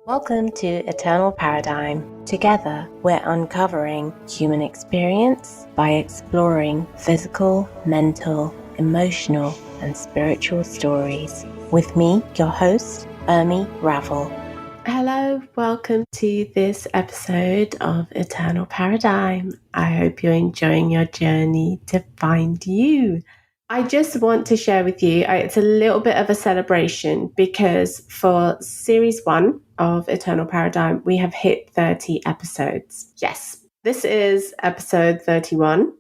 Welcome to Eternal Paradigm. Together, we're uncovering human experience by exploring physical, mental, emotional, and spiritual stories. With me, your host, Urmi Raval. Hello, welcome to this episode of Eternal Paradigm. I hope you're enjoying your journey to find you. I just want to share with you, it's a little bit of a celebration because for series 1 of Eternal Paradigm, we have hit 30 episodes. Yes, this is episode 31.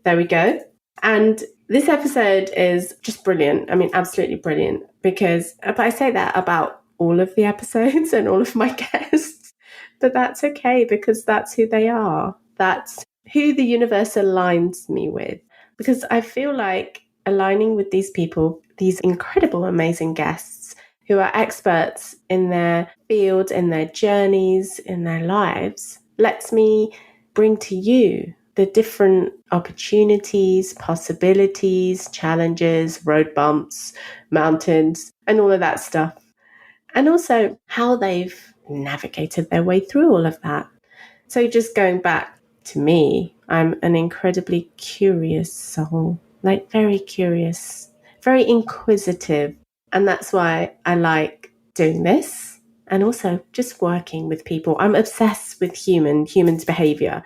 There we go. And this episode is just brilliant. I mean, absolutely brilliant, because I say that about all of the episodes and all of my guests, but that's okay because that's who they are. That's who the universe aligns me with, because I feel like aligning with these people, these incredible, amazing guests who are experts in their field, in their journeys, in their lives, lets me bring to you the different opportunities, possibilities, challenges, road bumps, mountains, and all of that stuff. And also how they've navigated their way through all of that. So just going back to me, I'm an incredibly curious soul, like very curious, very inquisitive. And that's why I like doing this and also just working with people. I'm obsessed with humans' behaviour.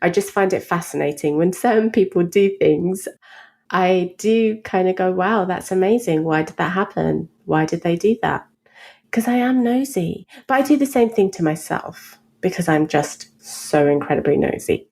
I just find it fascinating when certain people do things. I do kind of go, wow, that's amazing. Why did that happen? Why did they do that? Because I am nosy. But I do the same thing to myself because I'm just so incredibly nosy.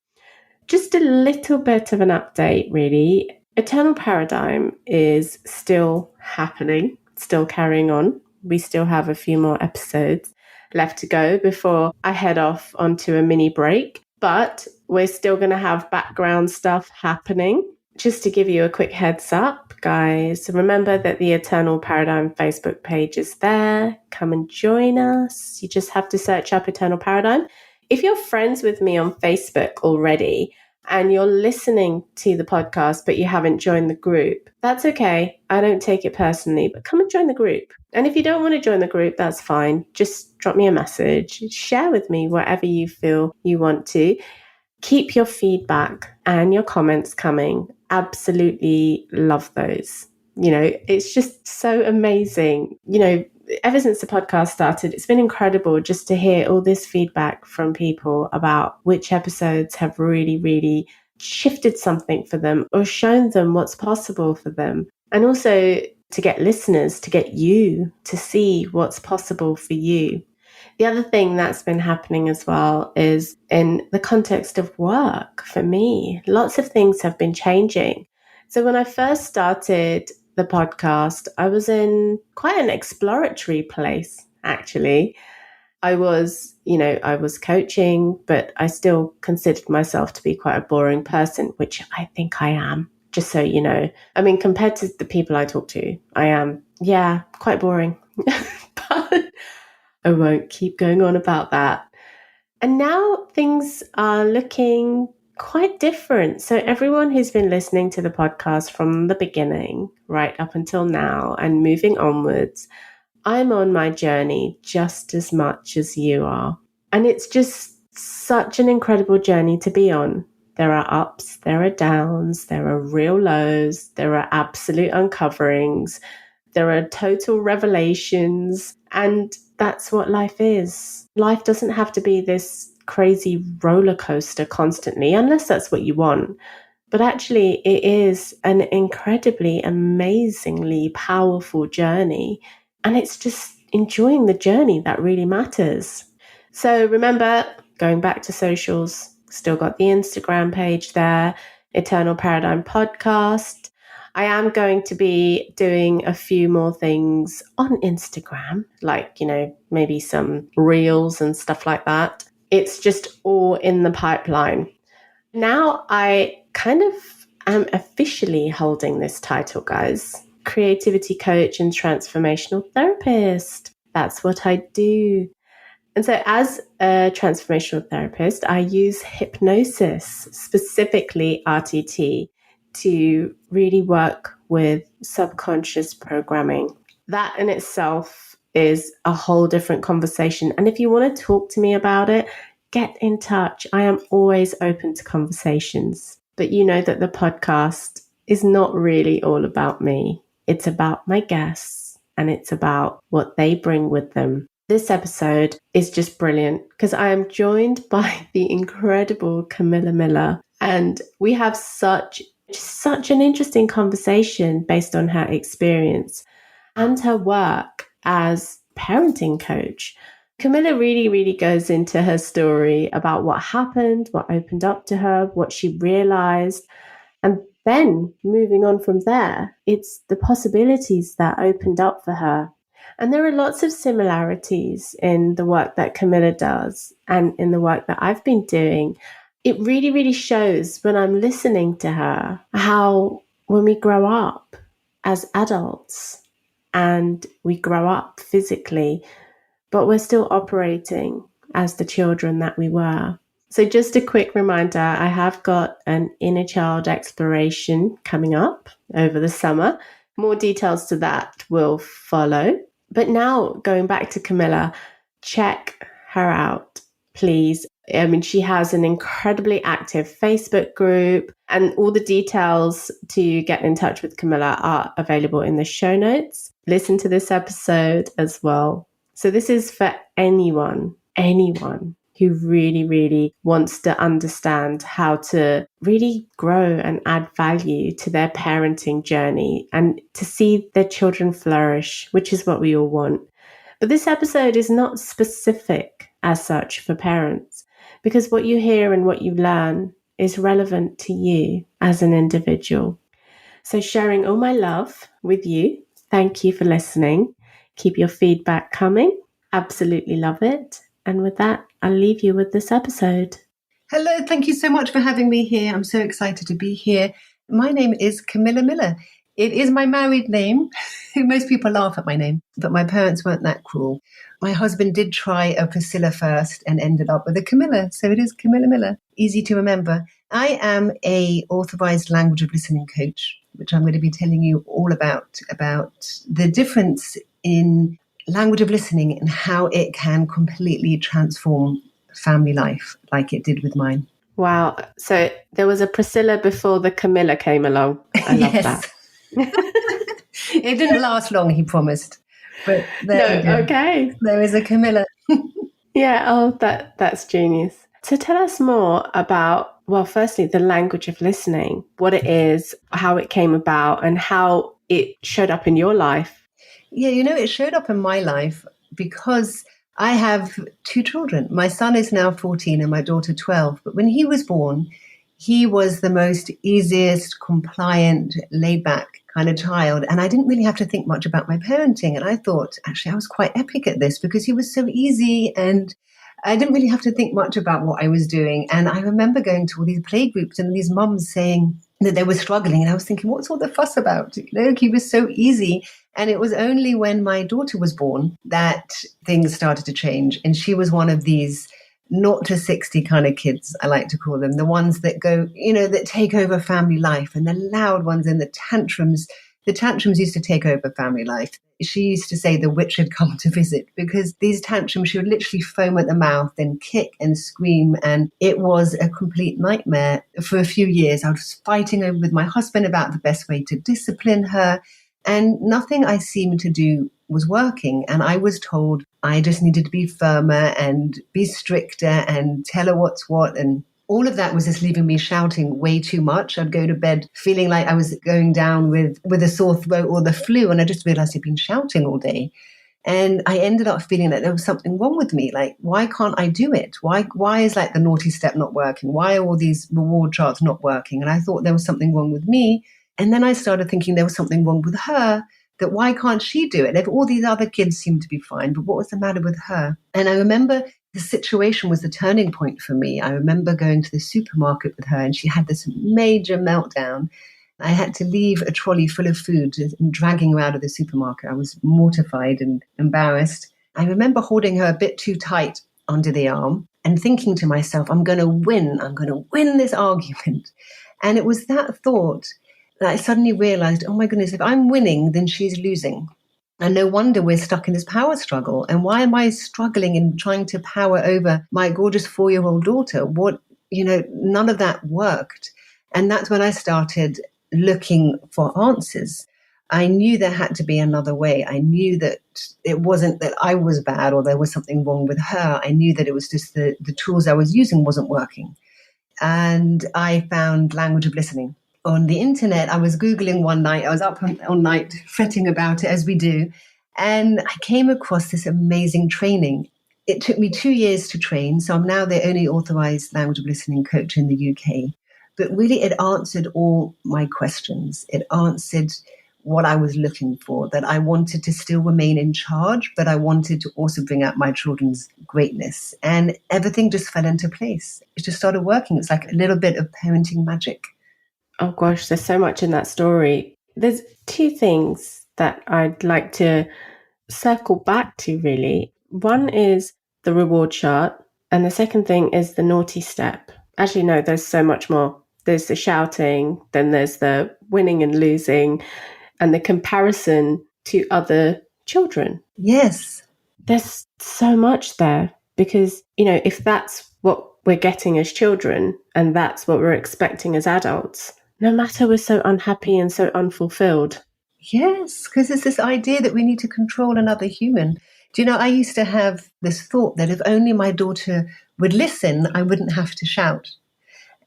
Just a little bit of an update, really. Eternal Paradigm is still happening, still carrying on. We still have a few more episodes left to go before I head off onto a mini break. But we're still going to have background stuff happening. Just to give you a quick heads up, guys, remember that the Eternal Paradigm Facebook page is there. Come and join us. You just have to search up Eternal Paradigm. If you're friends with me on Facebook already and you're listening to the podcast but you haven't joined the group, that's okay. I don't take it personally, but come and join the group. And if you don't want to join the group, that's fine. Just drop me a message. Share with me whatever you feel you want to. Keep your feedback and your comments coming. Absolutely love those. You know, it's just so amazing. You know, ever since the podcast started, it's been incredible just to hear all this feedback from people about which episodes have really, really shifted something for them or shown them what's possible for them. And also to get listeners, to get you to see what's possible for you. The other thing that's been happening as well is in the context of work for me, lots of things have been changing. So when I first started the podcast, I was in quite an exploratory place, actually. I was coaching, but I still considered myself to be quite a boring person, which I think I am, just so you know. I mean, compared to the people I talk to, I am, quite boring. But I won't keep going on about that. And now things are looking quite different. So everyone who's been listening to the podcast from the beginning, right up until now and moving onwards, I'm on my journey just as much as you are. And it's just such an incredible journey to be on. There are ups, there are downs, there are real lows, there are absolute uncoverings, there are total revelations, and that's what life is. Life doesn't have to be this crazy roller coaster constantly, unless that's what you want. But actually, it is an incredibly, amazingly powerful journey. And it's just enjoying the journey that really matters. So remember, going back to socials, still got the Instagram page there, Eternal Paradigm Podcast. I am going to be doing a few more things on Instagram, like, maybe some reels and stuff like that. It's just all in the pipeline. Now I kind of am officially holding this title, guys. Creativity coach and transformational therapist. That's what I do. And so as a transformational therapist, I use hypnosis, specifically RTT, to really work with subconscious programming. That in itself is a whole different conversation. And if you want to talk to me about it, get in touch. I am always open to conversations. But you know that the podcast is not really all about me. It's about my guests and it's about what they bring with them. This episode is just brilliant because I am joined by the incredible Camilla Miller, and we have such an interesting conversation based on her experience and her work as parenting coach. Camilla really goes into her story about what happened, what opened up to her, what she realized, and then moving on from there, it's the possibilities that opened up for her. And there are lots of similarities in the work that Camilla does and in the work that I've been doing. It really shows when I'm listening to her how when we grow up as adults and we grow up physically, but we're still operating as the children that we were. So just a quick reminder, I have got an inner child exploration coming up over the summer. More details to that will follow. But now going back to Camilla, check her out, please. I mean, she has an incredibly active Facebook group, and all the details to get in touch with Camilla are available in the show notes. Listen to this episode as well. So this is for anyone who really wants to understand how to really grow and add value to their parenting journey and to see their children flourish, which is what we all want. But this episode is not specific as such for parents, because what you hear and what you learn is relevant to you as an individual. So sharing all my love with you. Thank you for listening. Keep your feedback coming. Absolutely love it. And with that, I'll leave you with this episode. Hello, thank you so much for having me here. I'm so excited to be here. My name is Camilla Miller. It is my married name. Most people laugh at my name, but my parents weren't that cruel. My husband did try a Priscilla first and ended up with a Camilla, so it is Camilla Miller. Easy to remember. I am a authorised language of listening coach, which I'm going to be telling you all about the difference in language of listening and how it can completely transform family life like it did with mine. Wow. So there was a Priscilla before the Camilla came along. I love that. It didn't last long, he promised. But okay. There is a Camilla. Yeah, that's genius. So tell us more about, well, firstly, the language of listening, what it is, how it came about, and how it showed up in your life. Yeah, it showed up in my life because I have two children. My son is now 14 and my daughter 12. But when he was born, he was the most easiest, compliant, laid-back kind of child. And I didn't really have to think much about my parenting. And I thought, actually, I was quite epic at this because he was so easy and I didn't really have to think much about what I was doing. And I remember going to all these play groups and these mums saying that they were struggling. And I was thinking, what's all the fuss about? He was so easy. And it was only when my daughter was born that things started to change. And she was one of these 0 to 60 kind of kids, I like to call them, the ones that go, that take over family life, and the loud ones and the tantrums. The tantrums used to take over family life. She used to say the witch had come to visit because these tantrums, she would literally foam at the mouth and kick and scream. And it was a complete nightmare for a few years. I was fighting over with my husband about the best way to discipline her. And nothing I seemed to do was working. And I was told I just needed to be firmer and be stricter and tell her what's what. And all of that was just leaving me shouting way too much. I'd go to bed feeling like I was going down with a sore throat or the flu. And I just realized I'd been shouting all day. And I ended up feeling that there was something wrong with me. Like, why can't I do it? Why is like the naughty step not working? Why are all these reward charts not working? And I thought there was something wrong with me. And then I started thinking there was something wrong with her, that why can't she do it? If all these other kids seemed to be fine, but what was the matter with her? And I remember the situation was the turning point for me. I remember going to the supermarket with her and she had this major meltdown. I had to leave a trolley full of food and dragging her out of the supermarket. I was mortified and embarrassed. I remember holding her a bit too tight under the arm and thinking to myself, I'm going to win this argument. And it was that thought that I suddenly realized, oh my goodness, if I'm winning, then she's losing. And no wonder we're stuck in this power struggle. And why am I struggling and trying to power over my gorgeous 4-year-old daughter? None of that worked. And that's when I started looking for answers. I knew there had to be another way. I knew that it wasn't that I was bad or there was something wrong with her. I knew that it was just the tools I was using wasn't working. And I found language of listening. On the internet, I was Googling one night. I was up all night fretting about it, as we do. And I came across this amazing training. It took me 2 years to train. So I'm now the only authorised language of listening coach in the UK. But really, it answered all my questions. It answered what I was looking for, that I wanted to still remain in charge, but I wanted to also bring out my children's greatness. And everything just fell into place. It just started working. It's like a little bit of parenting magic. Oh gosh, there's so much in that story. There's two things that I'd like to circle back to, really. One is the reward chart, and the second thing is the naughty step. Actually, no, there's so much more. There's the shouting, then there's the winning and losing, and the comparison to other children. Yes. There's so much there because, if that's what we're getting as children and that's what we're expecting as adults, no matter we're so unhappy and so unfulfilled. Yes, because it's this idea that we need to control another human. Do you know, I used to have this thought that if only my daughter would listen, I wouldn't have to shout.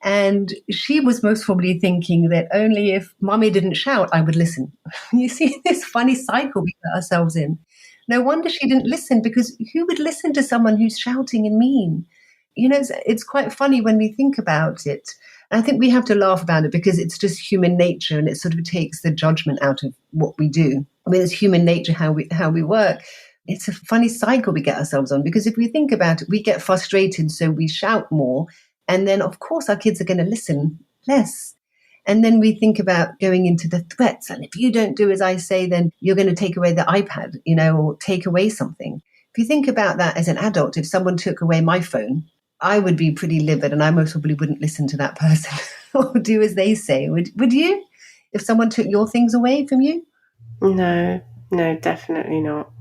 And she was most probably thinking that only if mommy didn't shout, I would listen. You see this funny cycle we put ourselves in. No wonder she didn't listen, because who would listen to someone who's shouting and mean? It's quite funny when we think about it. And I think we have to laugh about it because it's just human nature, and it sort of takes the judgment out of what we do. I mean, it's human nature how we work. It's a funny cycle we get ourselves on, because if we think about it, we get frustrated, so we shout more. And then, of course, our kids are going to listen less. And then we think about going into the threats. And if you don't do as I say, then you're going to take away the iPad, or take away something. If you think about that as an adult, if someone took away my phone, I would be pretty livid, and I most probably wouldn't listen to that person or do as they say. Would you? If someone took your things away from you? No, definitely not.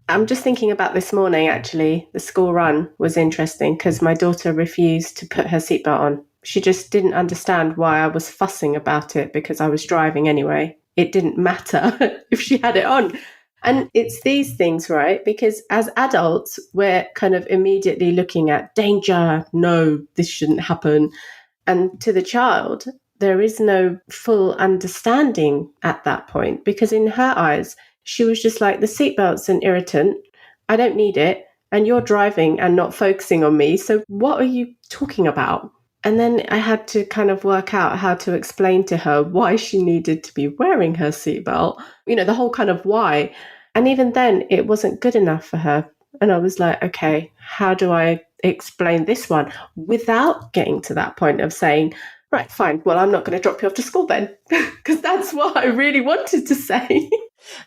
I'm just thinking about this morning, actually. The school run was interesting because my daughter refused to put her seatbelt on. She just didn't understand why I was fussing about it because I was driving anyway. It didn't matter if she had it on. And it's these things, right? Because as adults, we're kind of immediately looking at danger. No, this shouldn't happen. And to the child, there is no full understanding at that point, because in her eyes, she was just like, the seatbelt's an irritant. I don't need it. And you're driving and not focusing on me. So what are you talking about? And then I had to kind of work out how to explain to her why she needed to be wearing her seatbelt, the whole kind of why. And even then, it wasn't good enough for her. And I was like, okay, how do I explain this one without getting to that point of saying, right, fine, well, I'm not going to drop you off to school then, because that's what I really wanted to say.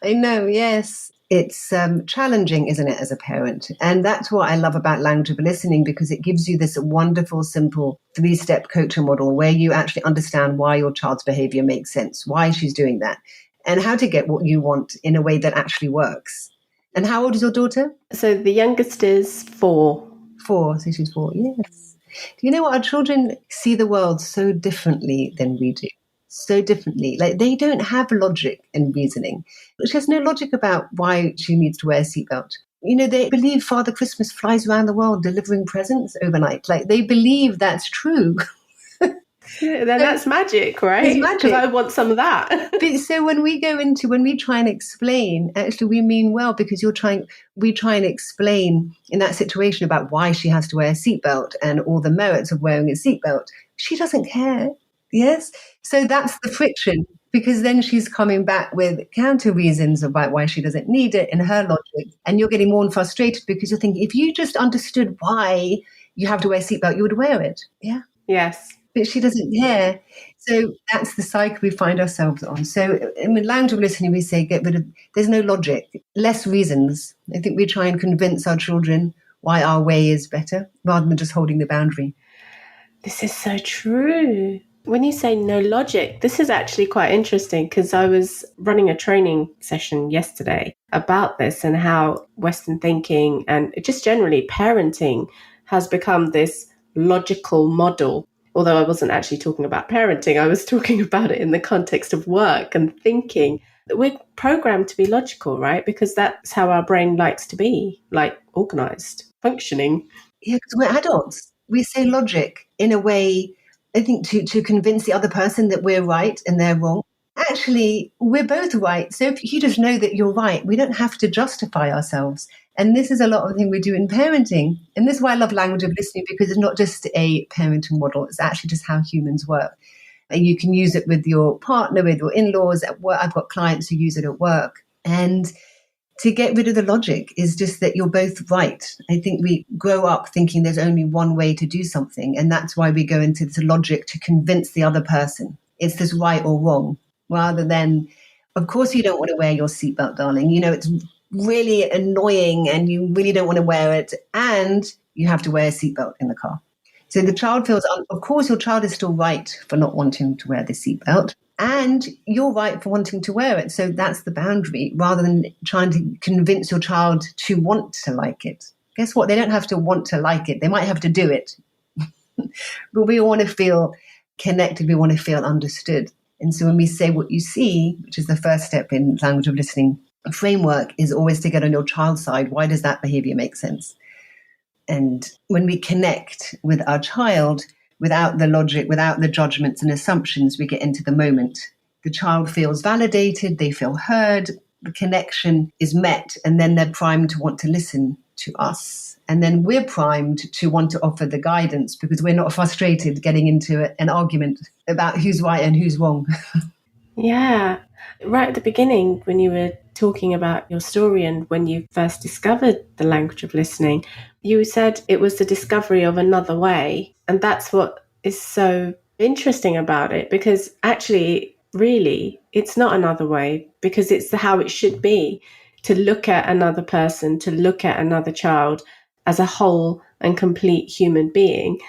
I know, yes. It's challenging, isn't it, as a parent? And that's what I love about language of listening, because it gives you this wonderful, simple 3-step coaching model where you actually understand why your child's behavior makes sense, why she's doing that, and how to get what you want in a way that actually works. And how old is your daughter? So the youngest is 4. 4, so she's 4, yes. Do you know what? Our children see the world so differently than we do. So differently. Like, they don't have logic and reasoning. She has no logic about why she needs to wear a seatbelt. They believe Father Christmas flies around the world delivering presents overnight. Like, they believe that's true. Yeah, then that's magic, right? It's magic. Because I want some of that. But so when we try and explain, actually we mean well, because we try and explain in that situation about why she has to wear a seatbelt and all the merits of wearing a seatbelt. She doesn't care. Yes. So that's the friction, because then she's coming back with counter reasons about why she doesn't need it in her logic. And you're getting more and frustrated because you're thinking, if you just understood why you have to wear a seatbelt, you would wear it. Yeah. Yes. But she doesn't care. So that's the cycle we find ourselves on. So in language of listening, we say, there's no logic, less reasons. I think we try and convince our children why our way is better rather than just holding the boundary. This is so true. When you say no logic, this is actually quite interesting because I was running a training session yesterday about this and how Western thinking and just generally parenting has become this logical model. Although I wasn't actually talking about parenting, I was talking about it in the context of work and thinking. We're programmed to be logical, right? Because that's how our brain likes to be, like organized, functioning. Yeah, because we're adults. We say logic in a way, I think, to convince the other person that we're right and they're wrong. Actually, we're both right. So if you just know that you're right, we don't have to justify ourselves. And this is a lot of the thing we do in parenting. And this is why I love language of listening, because it's not just a parenting model. It's actually just how humans work. And you can use it with your partner, with your in-laws at work. I've got clients who use it at work. And to get rid of the logic is just that you're both right. I think we grow up thinking there's only one way to do something. And that's why we go into this logic to convince the other person it's this right or wrong, rather than, of course, you don't want to wear your seatbelt, darling. You know, it's really annoying and you really don't want to wear it. And you have to wear a seatbelt in the car. So the child feels, of course, your child is still right for not wanting to wear the seatbelt. And you're right for wanting to wear it. So that's the boundary, rather than trying to convince your child to want to like it. Guess what? They don't have to want to like it. They might have to do it. But we all want to feel connected. We want to feel understood. And so when we say what you see, which is the first step in language of listening framework, is always to get on your child's side. Why does that behavior make sense? And when we connect with our child, without the logic, without the judgments and assumptions, we get into the moment. The child feels validated, they feel heard, the connection is met, and then they're primed to want to listen to us. And then we're primed to want to offer the guidance because we're not frustrated getting into an argument about who's right and who's wrong. Yeah. Right at the beginning, when you were talking about your story and when you first discovered the language of listening, you said it was the discovery of another way. And that's what is so interesting about it, because actually, really, it's not another way, because it's how it should be, to look at another person, to look at another child as a whole and complete human being,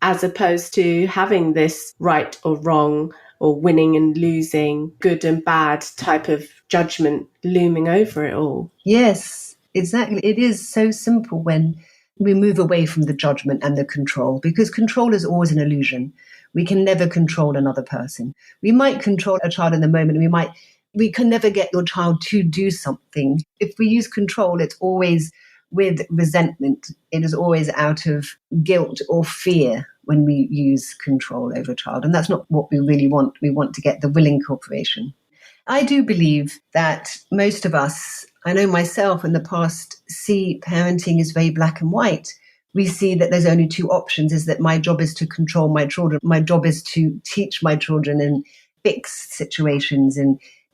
as opposed to having this right or wrong or winning and losing, good and bad type of judgment looming over it all. Yes, exactly. It is so simple when we move away from the judgment and the control, because control is always an illusion. We can never control another person. We might control a child in the moment. We can never get your child to do something. If we use control, it's always with resentment. It is always out of guilt or fear when we use control over a child. And that's not what we really want. We want to get the willing cooperation. I do believe that most of us, I know myself in the past, see parenting as very black and white. We see that there's only two options, is that my job is to control my children. My job is to teach my children and fix situations.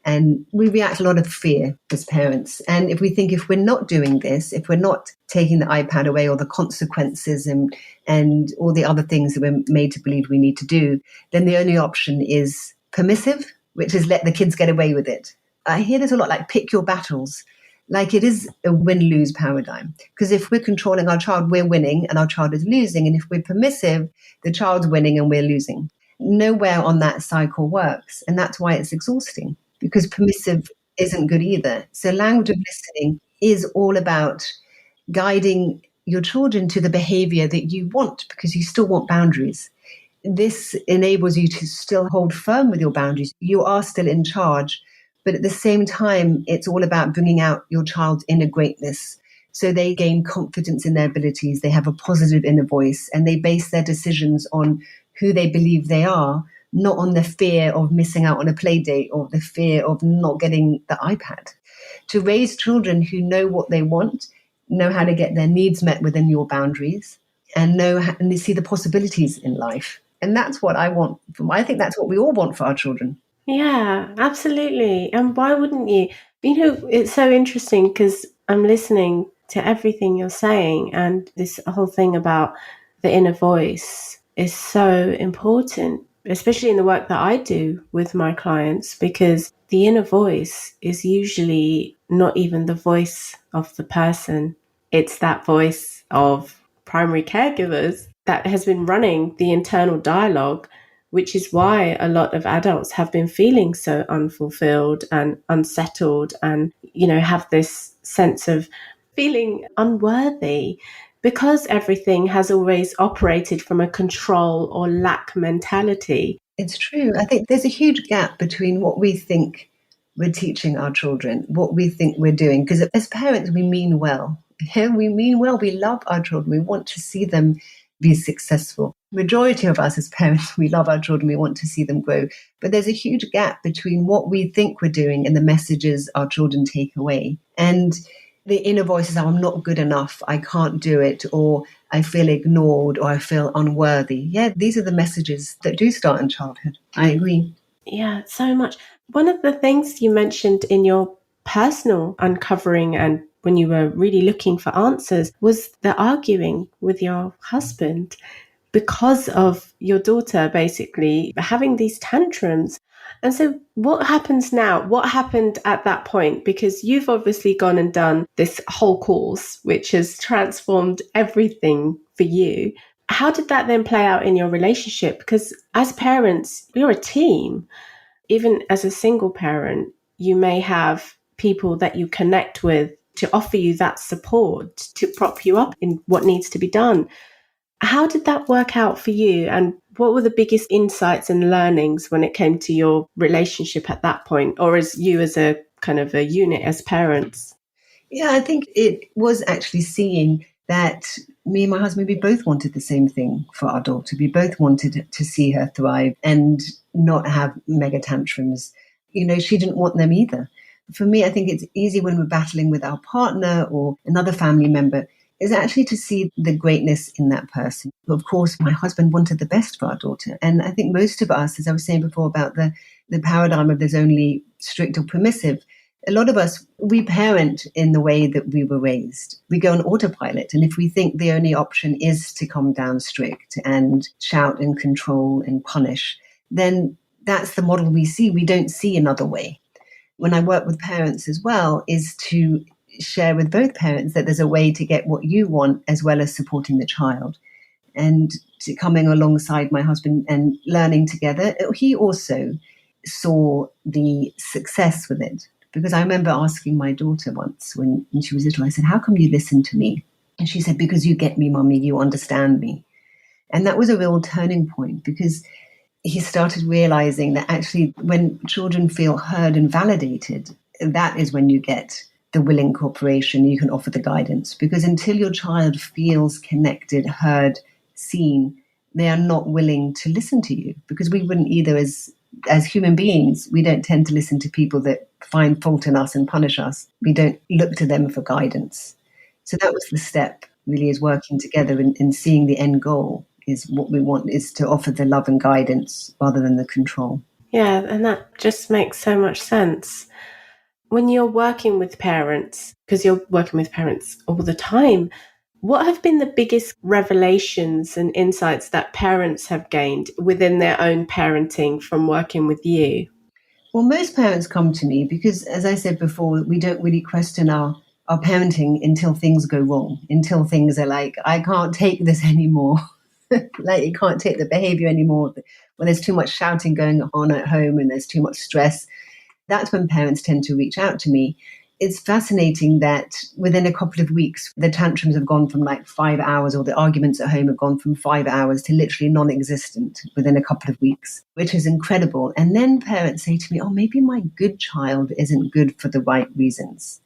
And we react a lot of fear as parents. And if we think if we're not doing this, if we're not taking the iPad away or the consequences and all the other things that we're made to believe we need to do, then the only option is permissive, which is let the kids get away with it. I hear this a lot, like pick your battles. Like it is a win-lose paradigm. Because if we're controlling our child, we're winning and our child is losing. And if we're permissive, the child's winning and we're losing. Nowhere on that cycle works. And that's why it's exhausting, because permissive isn't good either. So language of listening is all about guiding your children to the behavior that you want, because you still want boundaries. This enables you to still hold firm with your boundaries. You are still in charge, but at the same time, it's all about bringing out your child's inner greatness. So they gain confidence in their abilities, they have a positive inner voice, and they base their decisions on who they believe they are, not on the fear of missing out on a play date or the fear of not getting the iPad. To raise children who know what they want, know how to get their needs met within your boundaries, and and they see the possibilities in life. And that's what I want. I think that's what we all want for our children. Yeah, absolutely. And why wouldn't you? You know, it's so interesting because I'm listening to everything you're saying, and this whole thing about the inner voice is so important, especially in the work that I do with my clients, because the inner voice is usually not even the voice of the person. It's that voice of primary caregivers that has been running the internal dialogue which is why a lot of adults have been feeling so unfulfilled and unsettled and, have this sense of feeling unworthy because everything has always operated from a control or lack mentality. It's true. I think there's a huge gap between what we think we're teaching our children, what we think we're doing. Because as parents, we mean well. Yeah, we mean well. We love our children. We want to see them be successful. Majority of us as parents, we love our children. We want to see them grow. But there's a huge gap between what we think we're doing and the messages our children take away. And the inner voices are, I'm not good enough, I can't do it, or I feel ignored, or I feel unworthy. Yeah, these are the messages that do start in childhood. I agree. Yeah, so much. One of the things you mentioned in your personal uncovering and when you were really looking for answers was the arguing with your husband because of your daughter basically having these tantrums. And so what happens now? What happened at that point? Because you've obviously gone and done this whole course, which has transformed everything for you. How did that then play out in your relationship? Because as parents, you're a team. Even as a single parent, you may have people that you connect with to offer you that support, to prop you up in what needs to be done. How did that work out for you? And what were the biggest insights and learnings when it came to your relationship at that point, or as you as a kind of a unit as parents? Yeah, I think it was actually seeing that me and my husband, we both wanted the same thing for our daughter. We both wanted to see her thrive and not have mega tantrums. She didn't want them either. For me, I think it's easy when we're battling with our partner or another family member is actually to see the greatness in that person. Of course, my husband wanted the best for our daughter. And I think most of us, as I was saying before about the paradigm of there's only strict or permissive, a lot of us, we parent in the way that we were raised. We go on autopilot. And if we think the only option is to come down strict and shout and control and punish, then that's the model we see. We don't see another way. When I work with parents as well, is to share with both parents that there's a way to get what you want as well as supporting the child. And coming alongside my husband and learning together, he also saw the success with it. Because I remember asking my daughter once when she was little, I said, how come you listen to me? And she said, because you get me, Mummy, you understand me. And that was a real turning point because he started realizing that actually when children feel heard and validated, that is when you get the willing cooperation, you can offer the guidance. Because until your child feels connected, heard, seen, they are not willing to listen to you. Because we wouldn't either as human beings, we don't tend to listen to people that find fault in us and punish us. We don't look to them for guidance. So that was the step, really, is working together and seeing the end goal is what we want is to offer the love and guidance rather than the control. Yeah, and that just makes so much sense. When you're working with parents, because you're working with parents all the time, what have been the biggest revelations and insights that parents have gained within their own parenting from working with you? Well, most parents come to me because, as I said before, we don't really question our parenting until things go wrong, until things are like, I can't take this anymore. Like you can't take the behaviour anymore. When there's too much shouting going on at home and there's too much stress, that's when parents tend to reach out to me. It's fascinating that within a couple of weeks, the tantrums have gone from like 5 hours, or the arguments at home have gone from 5 hours to literally non-existent within a couple of weeks, which is incredible. And then parents say to me, oh, maybe my good child isn't good for the right reasons.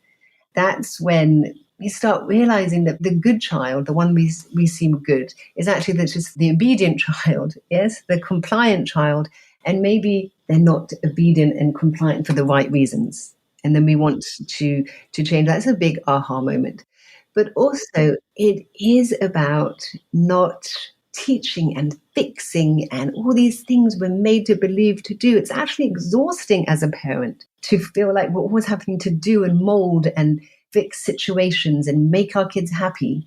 That's when we start realizing that the good child, the one we seem good, is actually that's just the obedient child, yes, the compliant child, and maybe they're not obedient and compliant for the right reasons. And then we want to change. That's a big aha moment. But also, it is about not teaching and fixing and all these things we're made to believe to do. It's actually exhausting as a parent to feel like we're always having to do and mold and fix situations and make our kids happy.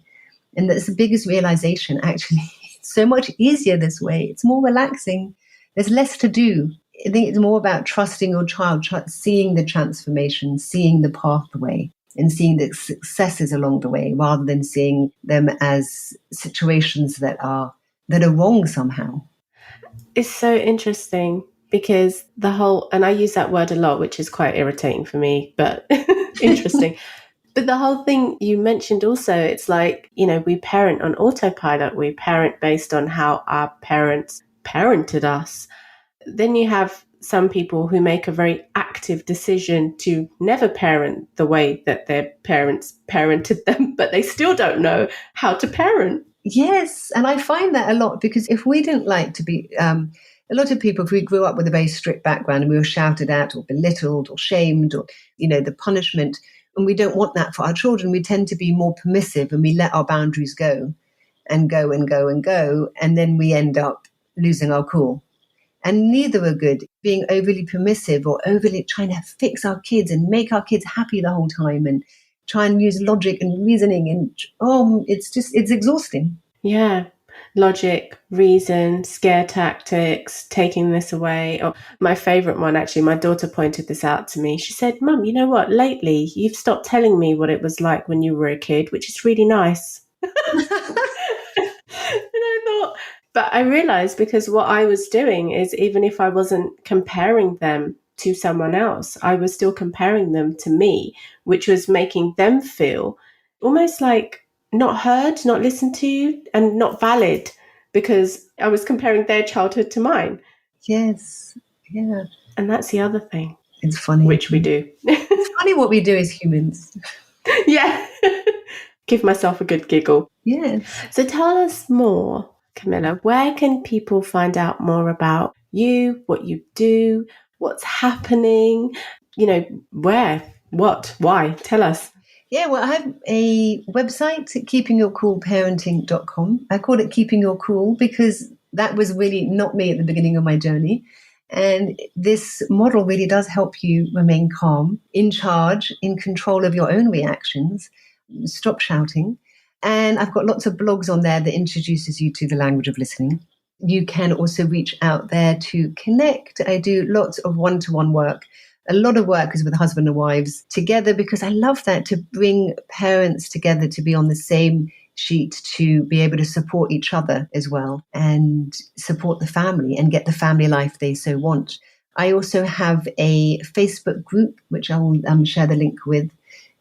And that's the biggest realization, actually. It's so much easier this way. It's more relaxing. There's less to do. I think it's more about trusting your child, seeing the transformation, seeing the pathway, and seeing the successes along the way, rather than seeing them as situations that are wrong somehow. is so interesting because the whole, and I use that word a lot, which is quite irritating for me, but interesting. But the whole thing you mentioned also, it's like, we parent on autopilot. We parent based on how our parents parented us. Then you have some people who make a very active decision to never parent the way that their parents parented them, but they still don't know how to parent. Yes, and I find that a lot, because if we didn't like to be, a lot of people, if we grew up with a very strict background and we were shouted at or belittled or shamed or, the punishment, and we don't want that for our children, we tend to be more permissive and we let our boundaries go and go and go and go. And then we end up losing our cool. And neither are good. Being overly permissive or overly trying to fix our kids and make our kids happy the whole time and try and use logic and reasoning. And it's exhausting. Yeah. Logic, reason, scare tactics, taking this away. Or my favorite one, actually, my daughter pointed this out to me. She said, Mum, you know what? Lately, you've stopped telling me what it was like when you were a kid, which is really nice. And I thought, but I realized, because what I was doing is, even if I wasn't comparing them to someone else, I was still comparing them to me, which was making them feel almost like not heard, not listened to, and not valid, because I was comparing their childhood to mine. Yes. Yeah. And that's the other thing. It's funny. Which we do. It's funny what we do as humans. Yeah. Give myself a good giggle. Yes. So tell us more, Camilla. Where can people find out more about you, what you do, what's happening? Where, what, why? Tell us. Yeah, well, I have a website, keepingyourcoolparenting.com. I call it Keeping Your Cool because that was really not me at the beginning of my journey. And this model really does help you remain calm, in charge, in control of your own reactions, stop shouting. And I've got lots of blogs on there that introduces you to the language of listening. You can also reach out there to connect. I do lots of one-to-one work. A lot of work is with husband and wives together, because I love that, to bring parents together to be on the same sheet, to be able to support each other as well and support the family and get the family life they so want. I also have a Facebook group, which I will share the link with.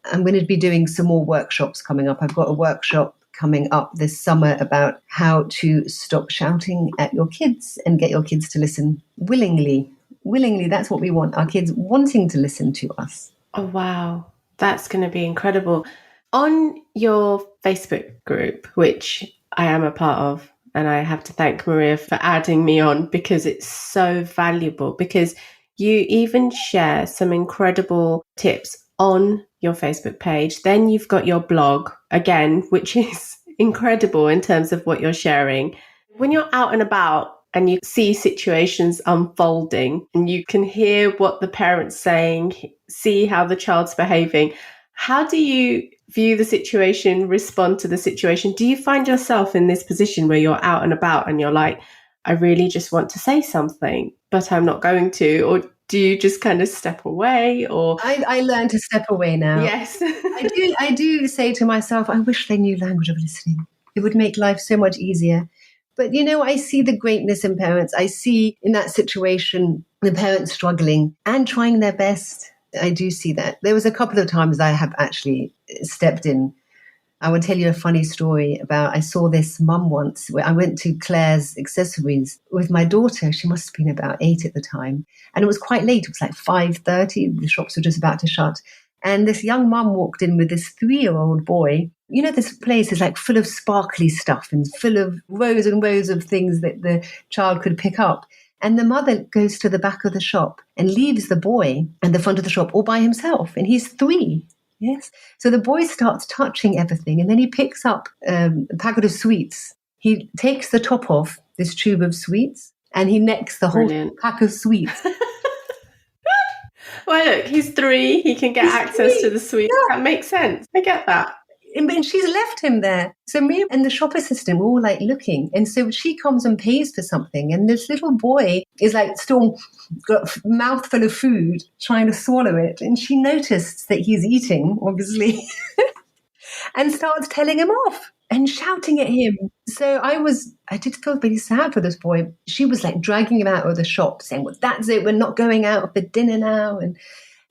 I'm going to be doing some more workshops coming up. I've got a workshop coming up this summer about how to stop shouting at your kids and get your kids to listen willingly. Willingly, that's what we want, our kids wanting to listen to us. Oh, wow. That's going to be incredible. On your Facebook group, which I am a part of, and I have to thank Maria for adding me on, because it's so valuable, because you even share some incredible tips on your Facebook page. Then you've got your blog, again, which is incredible in terms of what you're sharing. When you're out and about, and you see situations unfolding and you can hear what the parent's saying, see how the child's behaving, how do you view the situation, respond to the situation? Do you find yourself in this position where you're out and about and you're like, I really just want to say something, but I'm not going to? Or do you just kind of step away? Or I learned to step away now. Yes. I do say to myself, I wish they knew language of listening. It would make life so much easier. But, I see the greatness in parents. I see in that situation the parents struggling and trying their best. I do see that. There was a couple of times I have actually stepped in. I will tell you a funny story about, I saw this mum once where I went to Claire's Accessories with my daughter. She must have been about 8 at the time. And it was quite late. It was like 5:30. The shops were just about to shut. And this young mum walked in with this 3-year-old boy. This place is like full of sparkly stuff and full of rows and rows of things that the child could pick up. And the mother goes to the back of the shop and leaves the boy at the front of the shop all by himself. And he's 3. Yes. So the boy starts touching everything. And then he picks up a packet of sweets. He takes the top off this tube of sweets and he necks the whole pack of sweets. Well, look, he's 3. He can get access to the sweets. Yeah. That makes sense. I get that. And she's left him there. So me and the shop assistant were all like looking. And so she comes and pays for something. And this little boy is like still got a mouthful of food, trying to swallow it. And she noticed that he's eating, obviously, and starts telling him off. and shouting at him. So I did feel really sad for this boy. She was like dragging him out of the shop saying, well, that's it. We're not going out for dinner now. And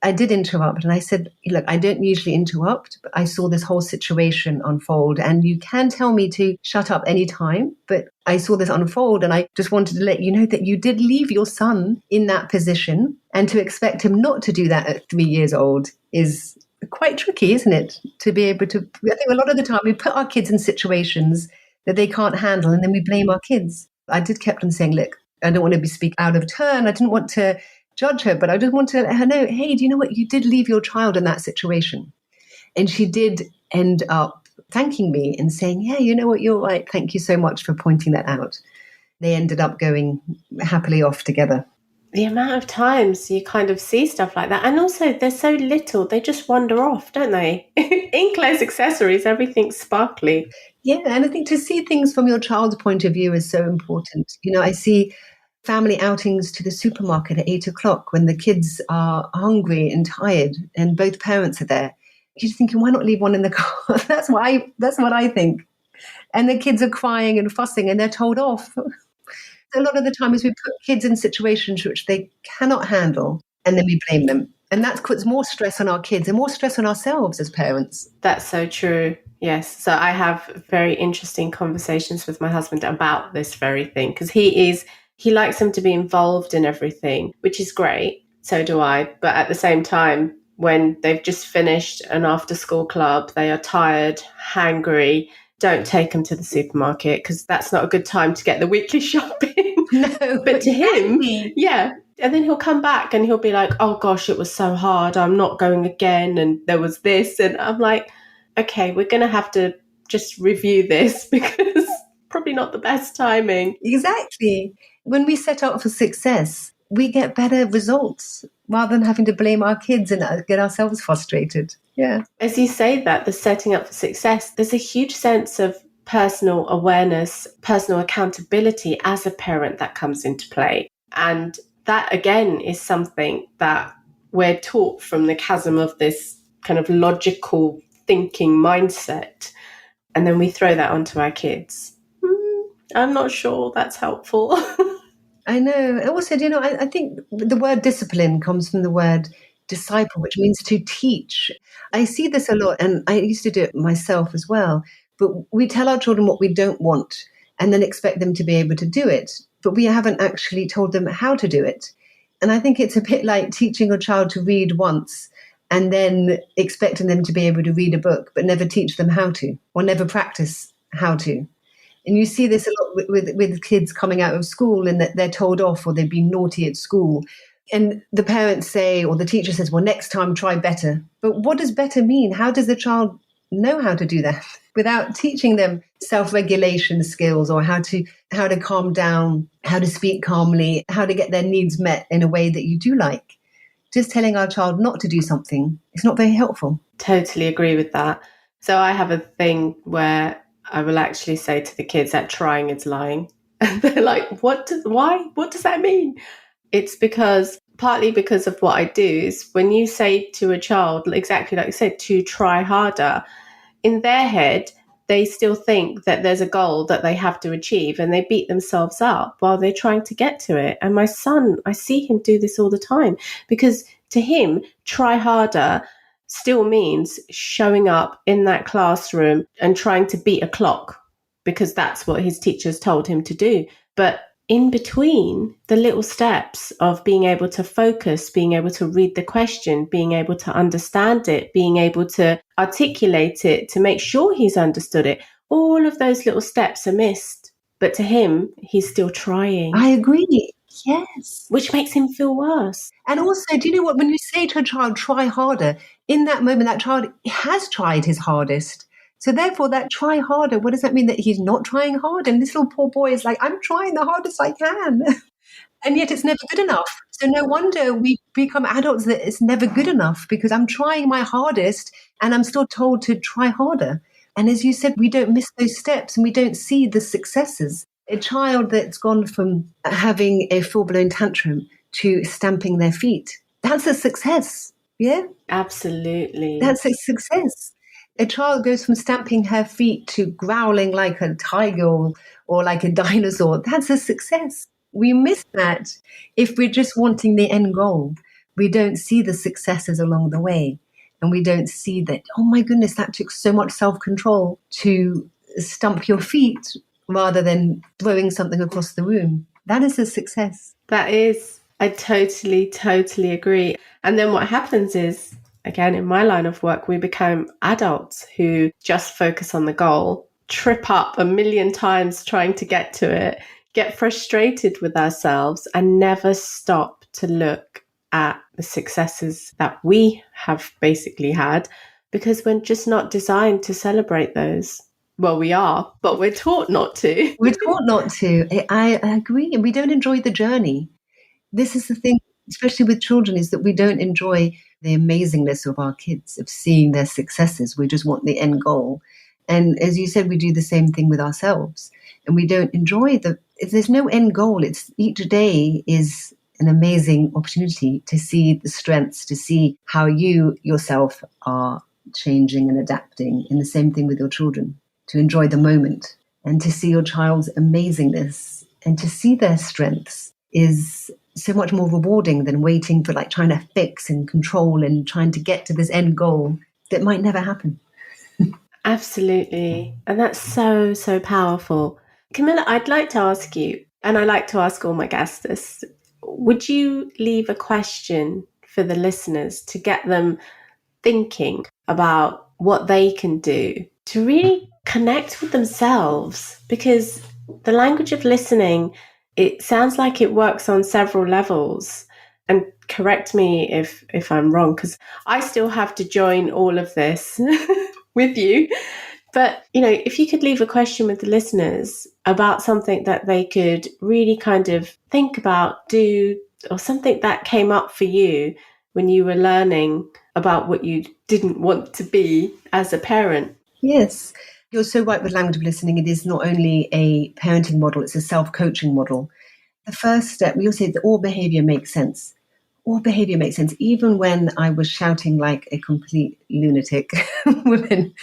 I did interrupt. And I said, look, I don't usually interrupt, but I saw this whole situation unfold. And you can tell me to shut up any time, but I saw this unfold. And I just wanted to let you know that you did leave your son in that position. And to expect him not to do that at 3 years old is quite tricky, isn't it? To be able to, I think a lot of the time we put our kids in situations that they can't handle and then we blame our kids. I did kept on saying, look, I don't want to be speak out of turn. I didn't want to judge her, but I just want to let her know, hey, do you know what? You did leave your child in that situation. And she did end up thanking me and saying, yeah, you know what? You're right. Thank you so much for pointing that out. They ended up going happily off together. The amount of times you kind of see stuff like that. And also they're so little, they just wander off, don't they? In clothes, accessories, everything's sparkly. Yeah, and I think to see things from your child's point of view is so important. You know, I see family outings to the supermarket at 8 o'clock when the kids are hungry and tired and both parents are there. You're thinking, why not leave one in the car? That's what I think. And the kids are crying and fussing and they're told off. A lot of the time is we put kids in situations which they cannot handle and then we blame them. And that puts more stress on our kids and more stress on ourselves as parents. That's so true. Yes. So I have very interesting conversations with my husband about this very thing because he likes them to be involved in everything, which is great. So do I. But at the same time, when they've just finished an after school club, they are tired, hangry, don't take them to the supermarket because that's not a good time to get the weekly shopping. No, but to him, yeah. And then he'll come back and he'll be like, oh gosh, it was so hard. I'm not going again. And there was this. And I'm like, okay, we're going to have to just review this because probably not the best timing. Exactly. When we set out for success, we get better results rather than having to blame our kids and get ourselves frustrated. Yeah. As you say that, the setting up for success, there's a huge sense of personal awareness, personal accountability as a parent that comes into play. And that, again, is something that we're taught from the chasm of this kind of logical thinking mindset. And then we throw that onto our kids. I'm not sure that's helpful. I know. Also, you know, I think the word discipline comes from the word disciple, which means to teach. I see this a lot, and I used to do it myself as well. But we tell our children what we don't want and then expect them to be able to do it. But we haven't actually told them how to do it. And I think it's a bit like teaching a child to read once and then expecting them to be able to read a book, but never teach them how to or never practice how to. And you see this a lot with kids coming out of school and that they're told off or they've been naughty at school. And the parents say, or the teacher says, well, next time try better. But what does better mean? How does the child know how to do that without teaching them self-regulation skills or how to calm down, how to speak calmly, how to get their needs met in a way that you do like? Just telling our child not to do something is not very helpful. Totally agree with that. So I have a thing where I will actually say to the kids that trying is lying. And they're like, why? What does that mean? It's partly because of what I do is when you say to a child, exactly like you said, to try harder, in their head, they still think that there's a goal that they have to achieve and they beat themselves up while they're trying to get to it. And my son, I see him do this all the time because to him, try harder still means showing up in that classroom and trying to beat a clock because that's what his teachers told him to do. But in between the little steps of being able to focus, being able to read the question, being able to understand it, being able to articulate it, to make sure he's understood it, all of those little steps are missed. But to him, he's still trying. I agree. Yes. Which makes him feel worse. And also, do you know what? When you say to a child, try harder, in that moment, that child has tried his hardest. So therefore, that try harder, what does that mean? That he's not trying hard? And this little poor boy is like, I'm trying the hardest I can. And yet it's never good enough. So no wonder we become adults that it's never good enough because I'm trying my hardest and I'm still told to try harder. And as you said, we don't miss those steps and we don't see the successes. A child that's gone from having a full-blown tantrum to stamping their feet, that's a success. Yeah? Absolutely. That's a success. A child goes from stamping her feet to growling like a tiger or like a dinosaur. That's a success. We miss that if we're just wanting the end goal. We don't see the successes along the way. And we don't see that, oh my goodness, that took so much self-control to stump your feet rather than throwing something across the room. That is a success. That is, I totally agree. And then what happens is, again, in my line of work, we become adults who just focus on the goal, trip up a million times trying to get to it, get frustrated with ourselves, and never stop to look at the successes that we have basically had, because we're just not designed to celebrate those. Well, we are, but we're taught not to. We're taught not to. I agree. And we don't enjoy the journey. This is the thing, especially with children, is that we don't enjoy the amazingness of our kids, of seeing their successes. We just want the end goal. And as you said, we do the same thing with ourselves. And we don't enjoy if there's no end goal, each day is an amazing opportunity to see the strengths, to see how you yourself are changing and adapting. And the same thing with your children, to enjoy the moment and to see your child's amazingness and to see their strengths is so much more rewarding than waiting for trying to fix and control and trying to get to this end goal that might never happen. Absolutely. And that's so, so powerful. Camilla, I'd like to ask you, and I like to ask all my guests this, would you leave a question for the listeners to get them thinking about what they can do to really connect with themselves? Because the language of listening, it sounds like it works on several levels. And correct me if I'm wrong, because I still have to join all of this with you. But, if you could leave a question with the listeners about something that they could really kind of think about, do, or something that came up for you when you were learning about what you didn't want to be as a parent. Yes, you're so right with language of listening. It is not only a parenting model, it's a self-coaching model. The first step, we all say that all behavior makes sense. All behavior makes sense. Even when I was shouting like a complete lunatic woman,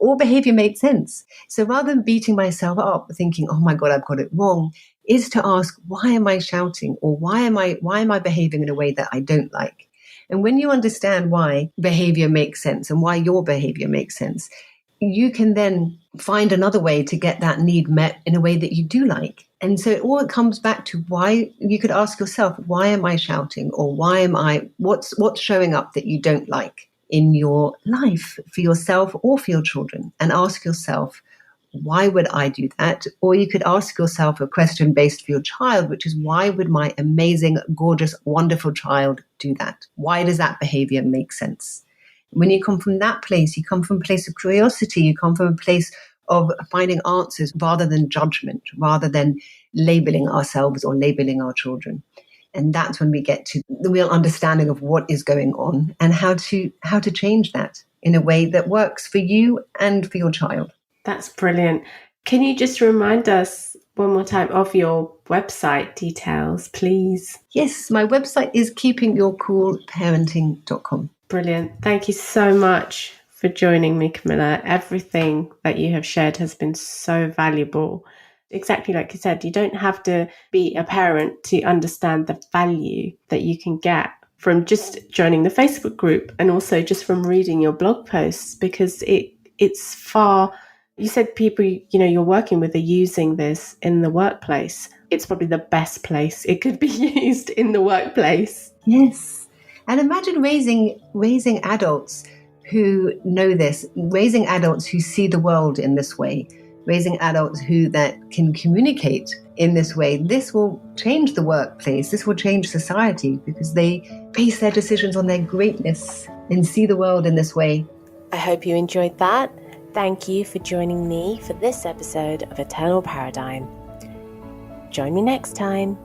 all behavior made sense. So rather than beating myself up, thinking, oh my God, I've got it wrong, is to ask, why am I shouting? Or why am I behaving in a way that I don't like? And when you understand why behavior makes sense and why your behavior makes sense, you can then find another way to get that need met in a way that you do like. And so all it comes back to why you could ask yourself, why am I shouting? Or what's showing up that you don't like in your life for yourself or for your children? And ask yourself, why would I do that? Or you could ask yourself a question based for your child, which is, why would my amazing, gorgeous, wonderful child do that? Why does that behavior make sense? When you come from that place, you come from a place of curiosity, you come from a place of finding answers rather than judgment, rather than labeling ourselves or labeling our children. And that's when we get to the real understanding of what is going on and how to change that in a way that works for you and for your child. That's brilliant. Can you just remind us one more time of your website details, please? Yes, my website is keepingyourcoolparenting.com. Brilliant. Thank you so much for joining me, Camilla. Everything that you have shared has been so valuable. Exactly like you said, you don't have to be a parent to understand the value that you can get from just joining the Facebook group and also just from reading your blog posts, because it's far... You said people, you're working with are using this in the workplace. It's probably the best place it could be used, in the workplace. Yes. And imagine raising adults who know this, raising adults who see the world in this way, raising adults that can communicate in this way. This will change the workplace. This will change society because they base their decisions on their greatness and see the world in this way. I hope you enjoyed that. Thank you for joining me for this episode of Eternal Paradigm. Join me next time.